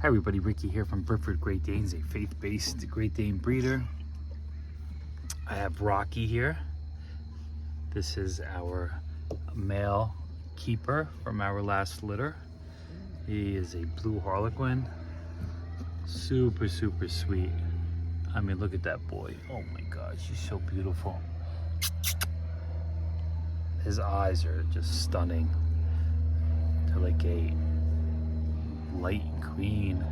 Hi everybody, Ricky here from Brifford Great Danes, a faith-based Great Dane breeder. I have Rocky here. This is our male keeper from our last litter. He is a blue harlequin. Super sweet. I mean, look at that boy. Oh my gosh, he's so beautiful. His eyes are just stunning. They're like a light green.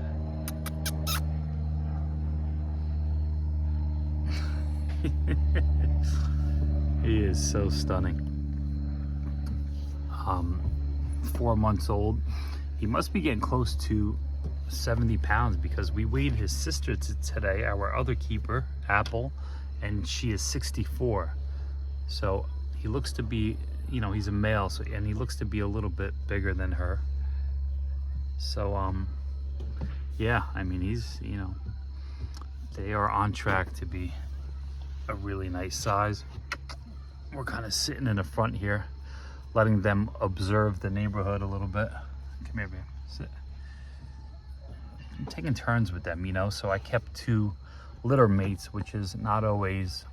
He is so stunning. 4 months old. He must be getting close to 70 pounds because we weighed his sister today, our other keeper, Apple, and she is 64. So he looks to be, you know, he's a male, so, and he looks to be a little bit bigger than her. So yeah, I mean, he's, you know, they are on track to be a really nice size. We're kind of sitting in the front here, letting them observe the neighborhood a little bit. Come here, babe, sit. I'm taking turns with them, you know, so I kept 2 litter mates, which is not always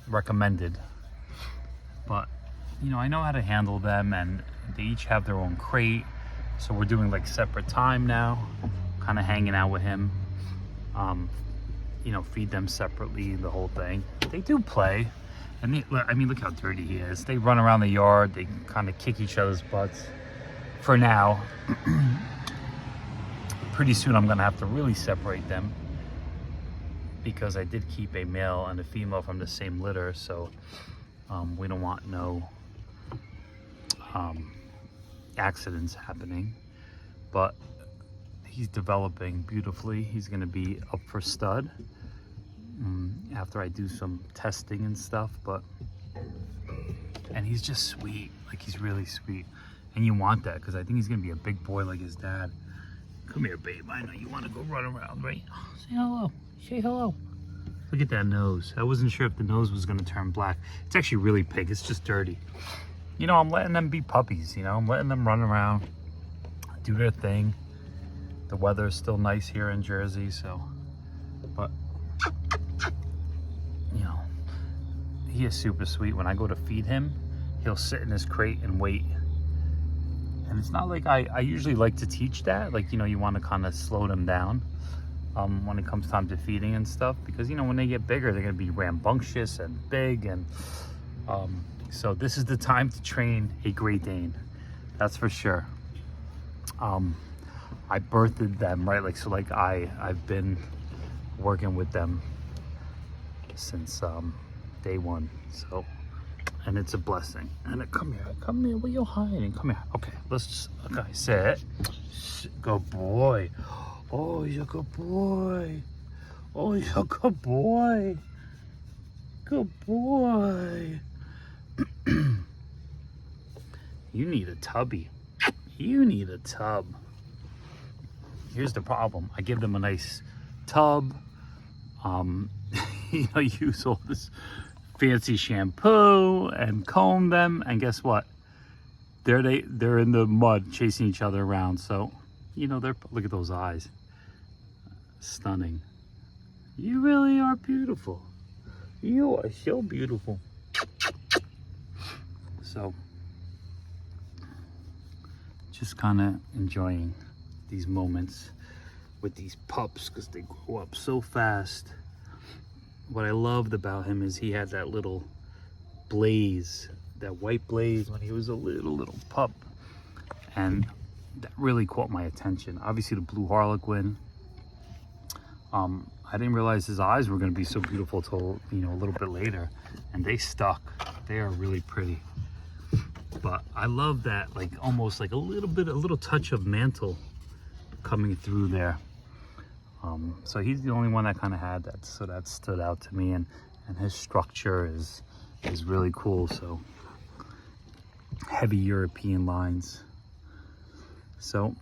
recommended, but you know, I know how to handle them, and they each have their own crate, so we're doing like separate time now, kind of hanging out with him. You know, feed them separately, the whole thing. They do play, and they, I mean, look how dirty he is. They run around the yard, they kind of kick each other's butts for now. Pretty soon I'm gonna have to really separate them, because I did keep a male and a female from the same litter, so we don't want no accidents happening. But he's developing beautifully. He's going to be up for stud after I do some testing and stuff. And he's just sweet. Like, he's really sweet, and you want that because I think he's going to be a big boy like his dad. Come here, babe. I know you want to go run around, right? Oh, say hello. Say hello. Look at that nose. I wasn't sure if the nose was going to turn black. It's actually really pink. It's just dirty. You know, I'm letting them be puppies, you know. I'm letting them run around, do their thing. The weather is still nice here in Jersey, so. But, you know, he is super sweet. When I go to feed him, he'll sit in his crate and wait. And it's not like I usually like to teach that. Like, you know, you want to kind of slow them down when it comes time to feeding and stuff, because, you know, when they get bigger, they're going to be rambunctious and big, and so this is the time to train a Great Dane, that's for sure. I birthed them, right? Like, so like I've been working with them since day one, so, and it's a blessing. And come here, where you hiding? Come here. Okay, let's just, okay, sit. Good boy. Oh, you're a good boy. Oh, you're a good boy. Good boy. You need a tubby. You need a tub. Here's the problem. I give them a nice tub. You know, use all this fancy shampoo and comb them, and guess what? They're in the mud chasing each other around. So, you know, look at those eyes. Stunning. You really are beautiful. You are so beautiful. So, just kind of enjoying these moments with these pups because they grow up so fast. What I loved about him is he had that little blaze, that white blaze, when he was a little pup, and that really caught my attention. Obviously the blue harlequin, I didn't realize his eyes were going to be so beautiful till, you know, a little bit later, and they stuck. They are really pretty. But I love that, like, almost like a little touch of mantle coming through there. So he's the only one that kind of had that, so that stood out to me, and his structure is really cool. So heavy European lines. So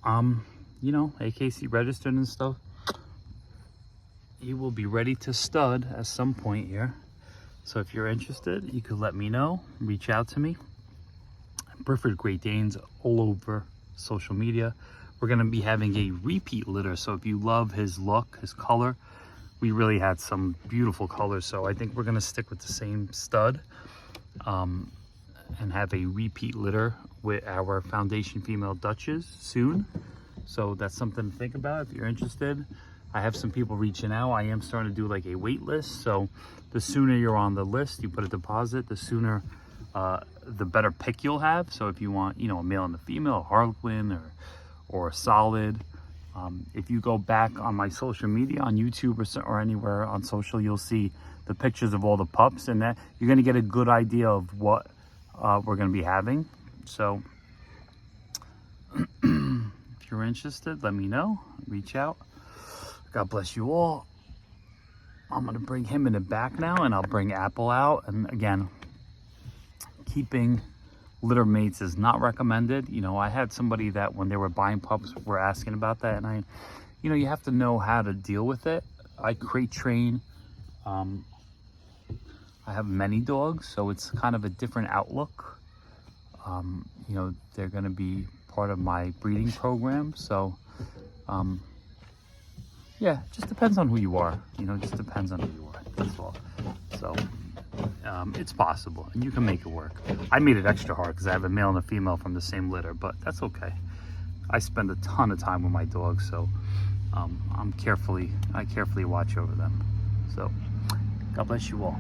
you know, AKC registered and stuff. He will be ready to stud at some point here. So if you're interested, you could let me know, reach out to me. Brifford Great Danes all over social media. We're going to be having a repeat litter, so if you love his look, his color, we really had some beautiful colors, so I think we're going to stick with the same stud and have a repeat litter with our foundation female Dutches soon. So that's something to think about if you're interested. I have some people reaching out. I am starting to do like a wait list, so the sooner you're on the list, you put a deposit, the sooner the better pick you'll have. So if you want, you know, a male and a female, a Harlequin or a solid, if you go back on my social media, on YouTube or anywhere on social, you'll see the pictures of all the pups, and that you're going to get a good idea of what we're going to be having. So if you're interested, let me know, reach out. God bless you all. I'm going to bring him in the back now, and I'll bring Apple out. And again, keeping litter mates is not recommended. You know, I had somebody that when they were buying pups were asking about that, and you know, you have to know how to deal with it. I crate train. I have many dogs, so it's kind of a different outlook. You know, they're going to be part of my breeding program, so yeah, it just depends on who you are. You know, it just depends on who you are. That's all. So it's possible, and you can make it work. I made it extra hard because I have a male and a female from the same litter, but that's okay. I spend a ton of time with my dogs, so I carefully watch over them. So God bless you all.